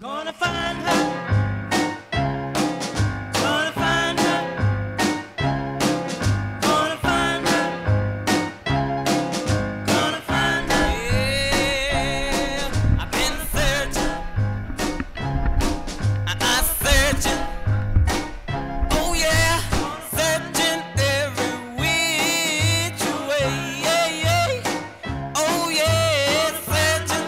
Gonna find her. Gonna find her. Gonna find her. Gonna find her. Yeah, I've been searching. I'm searching. Oh yeah, searching every which way. Yeah, yeah. Oh yeah, searching.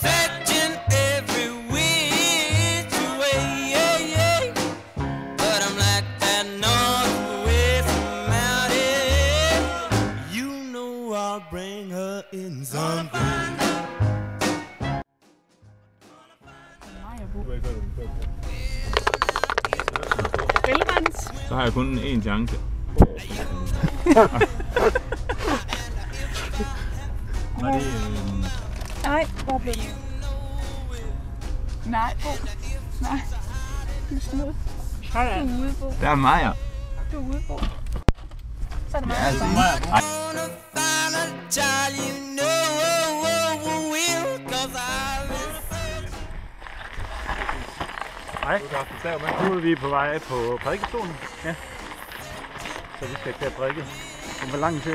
Searching every which way, yeah, yeah. But I'm like that northwest mountain. You know I'll bring her in someday. Så har jeg kun én chance. Nej, hvor blev det? Nej, Bo. Nej. Du er smooth. Du er ude, Bo. Der er Maja. Du er ude, Bo. Så er det mig. Ja, altså. Gonna find a child you know will, 'cause Hej. Nu er vi på vej på prædikestolen. Ja. Så vi skal til at prædike. Hvor lang tid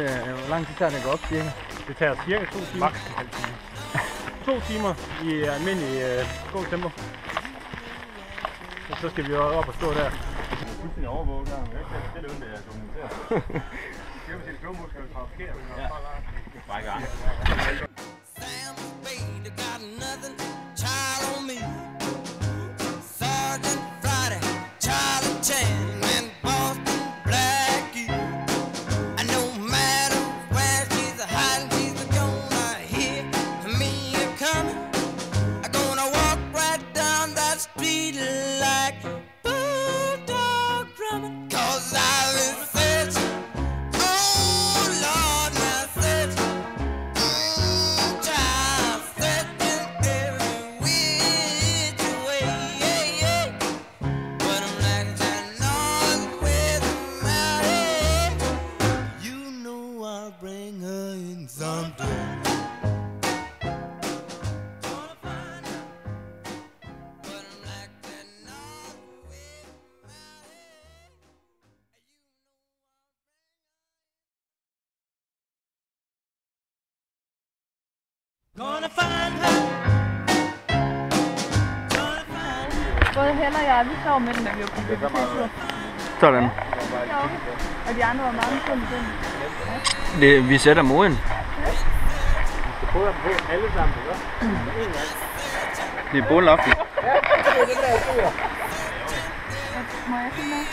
tager det at gå op, cirka? Det tager cirka 2 timer. Max en halv time. 2 timer i almindelig god tempo. Og så skal vi op og stå der. Det er fuldstændig overvåget der. Jeg kan ikke stille uden det er dokumenteret. Det er jo til klogmus, skal vi trafikere. Række arm. Sam's baby got nothing, child on me. Sergeant Friday, Charlie Chan, and Boston Blackie. And no matter where she's hiding, she's gonna hear me coming. I'm gonna walk right down that street like bulldog drumming. 'Cause I've been searching, oh Lord, now searching. Child searching every which way, yeah, yeah. But I'm like that northwest mountain. You know I'll bring her in someday. Gonna find her. But I'm like that northwest mountain. Gonna find her. Gonna find her. Både Helle og jeg, vi sov med den, da vi var på biblioteket. Sådan. Og de andre var meget sunde i den. Vi sætter moden. Vi skal prøve dem på alle sammen, ikke? En gang. Det er bålaften. Må jeg finde noget?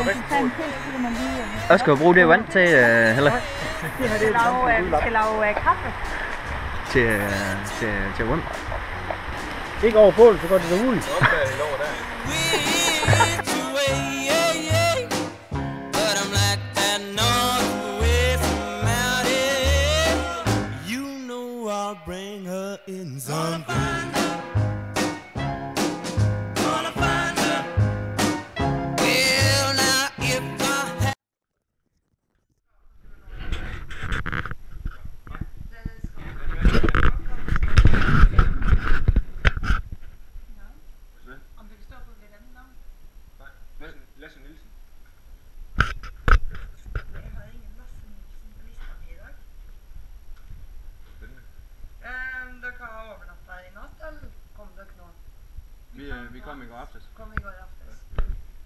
Man skal tage en pils, så kan man lige... Hvad skal vi bruge det vand til, Helle? Vi skal lave kaffe. Til vand. Ikke over bålet, så går det derud. Which way, yeah, yeah. But I'm like that northwest mountain. You know I'll bring her in someday. Gonna find her. Well, now if I had Lasse Nielsen. Dere har overnattet i natt, eller kom dere nå? Vi kom i går aftes. Kom i går aftes.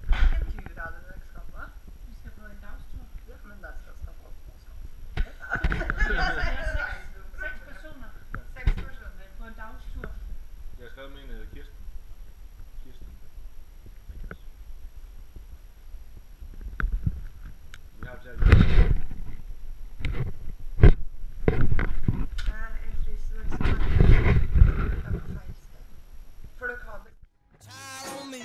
Hvilken tur er det dere skal på? Vi skal på en dagstur. Ja, men der skal folk på skal. 6 personer 6 personer. på en dagstur. Jeg har skrevet med en, der hedder Kirsten. Vi har betalt. Jeg fryser dere så mange. Dere har feil sted. For dere har child on me.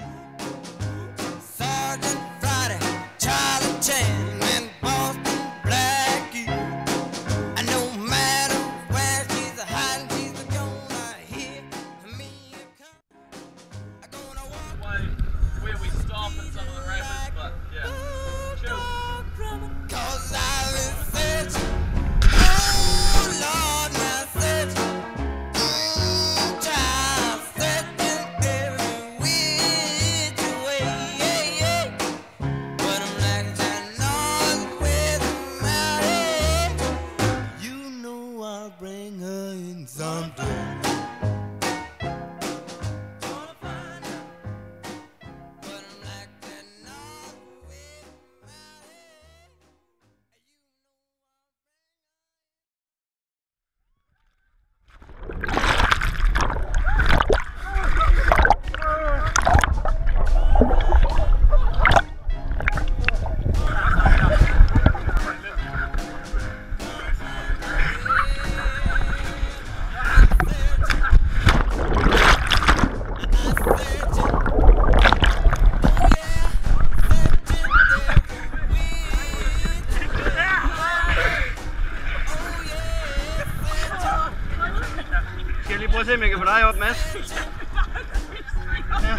jeg lige prøve at se, om jeg kan få dig op, Mads. Ja.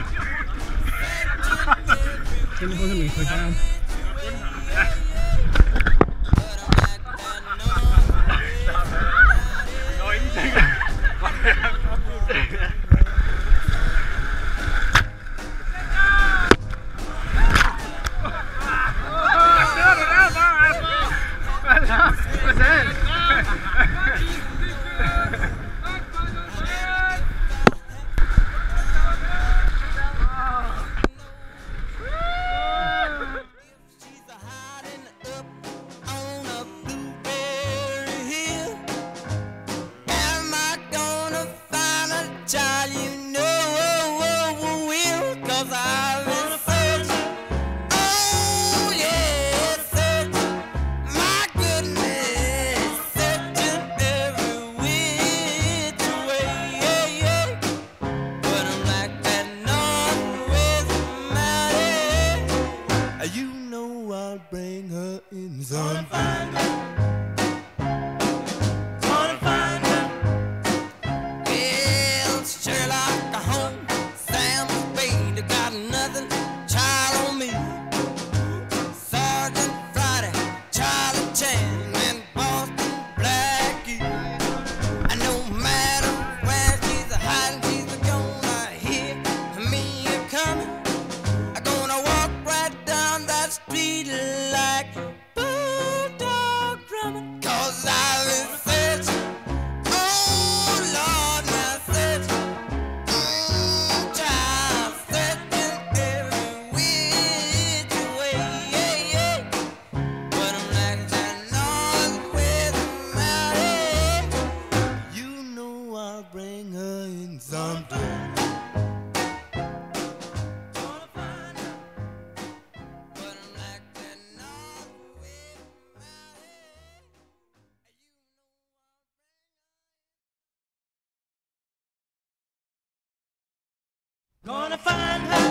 Skal jeg lige prøve at se, om jeg kan få dig op. Ja. Nå, ingenting. Bring her in some Gonna find her.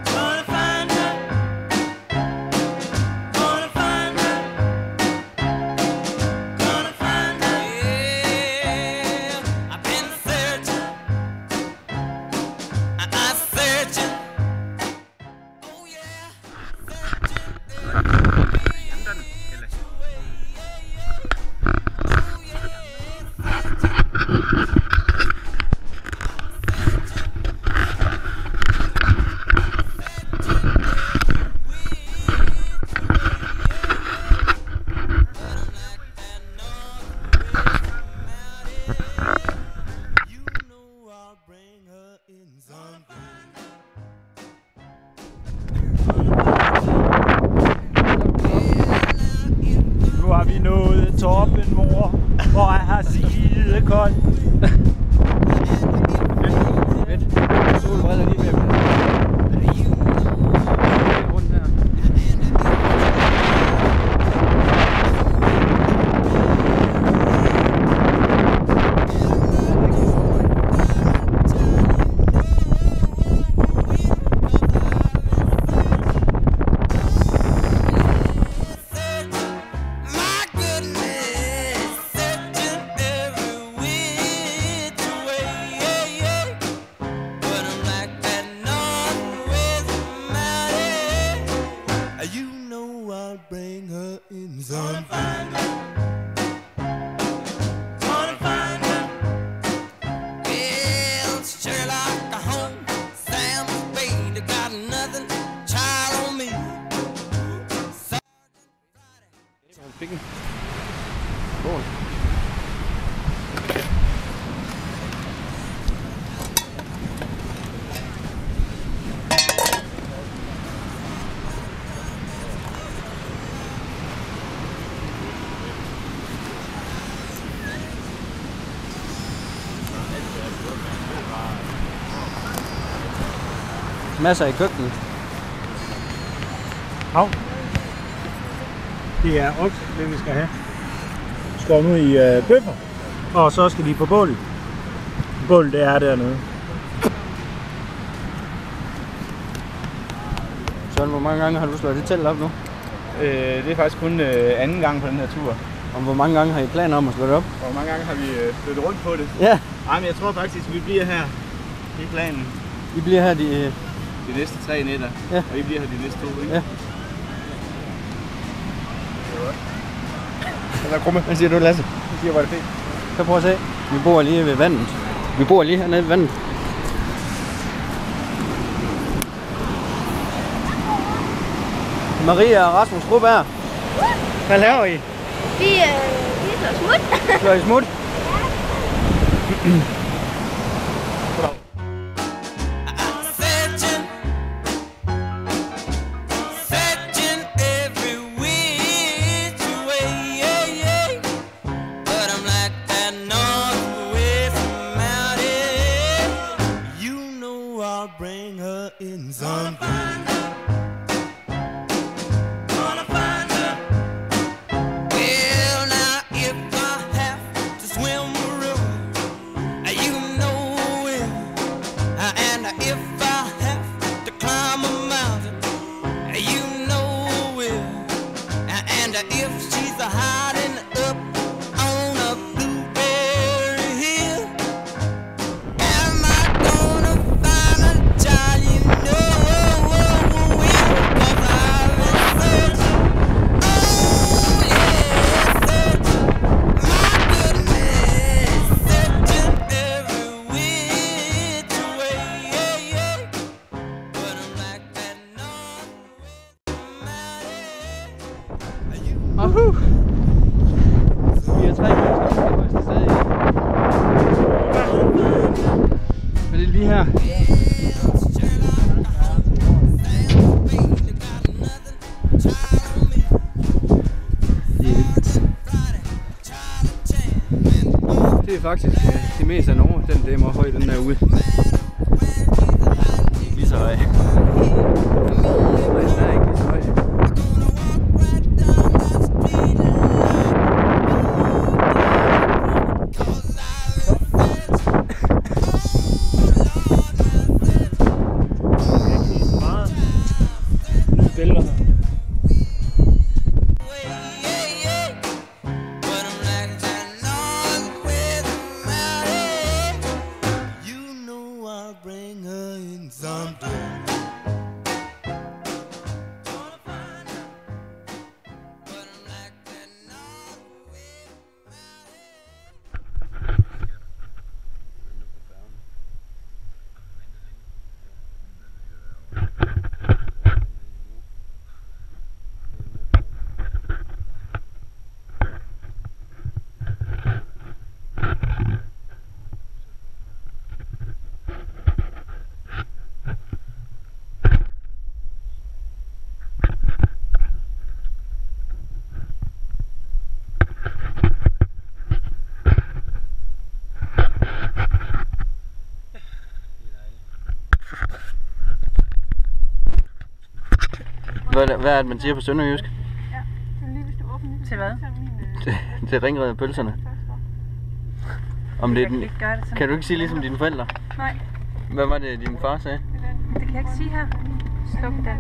Gonna find her. Gonna find her. Gonna find her. Yeah, I've been searching. I'm searching. Oh yeah, Nu har vi nået toppen, mor, hvor jeg har sidekoldt. Fedt. Solbriller lige med. Rundt her. bring her in some find her. Gonna find her. Well, Sherlock Holmes, Sam Spade, got nothing, child on me. Pikken. Bål. Masser i køkkenet. Hav. Det er okse, det vi skal have. Skår nu i bøffer, og så skal de på bålet. Bålet det er dernede. Søren, hvor mange gange har du slået det telt op nu? Det er faktisk kun anden gang på den her tur. Og hvor mange gange har I planer om at slå det op? Hvor mange gange har vi flyttet rundt på det? Ja. Ej, men jeg tror faktisk, at vi bliver her. Det er planen. I bliver her de næste 3 nætter. Ja. Og I bliver her de næste 2, ikke? Ja. Eller Krumme. Hvad siger du, Lasse? Jeg siger, hvor er det fint. Så prøv at se. Vi bor lige ved vandet. Vi bor lige hernede ved vandet. Maria og Rasmus Gruberg. Hvad laver I? Vi slår smut. Slår I smut? Searching every which way, but I'm like that northwest mountain. You know I'll bring her in someday. Gonna find her. Well, now if I have to swim a river, you know it. And if I have to climb a mountain, you know it. And if she's hiding up on a blueberry hill, am I gonna find a child? You know will, 'cause I've been searching. Oh yeah, searching. My goodness, searching every which way, but I'm like that northwest mountain. Vi er 3 mennesker på første sted. Men det er lige her. Det er vildt. Det er faktisk det meste af Norge, den er meget høj, den er ude. Lige så høj. Nej, den er ikke lige så høj. But I'm like that northwest mountain. You know I'll bring her in someday. Gonna find her. But I'm like that northwest mountain. Hvad er det, man siger på sønderjysk? Til hvad? Til ringredde pølserne. Om det er den... Kan du ikke sige ligesom dine forældre? Nej, Hvad var det, din far sagde? det kan jeg ikke sige her. Sluk den.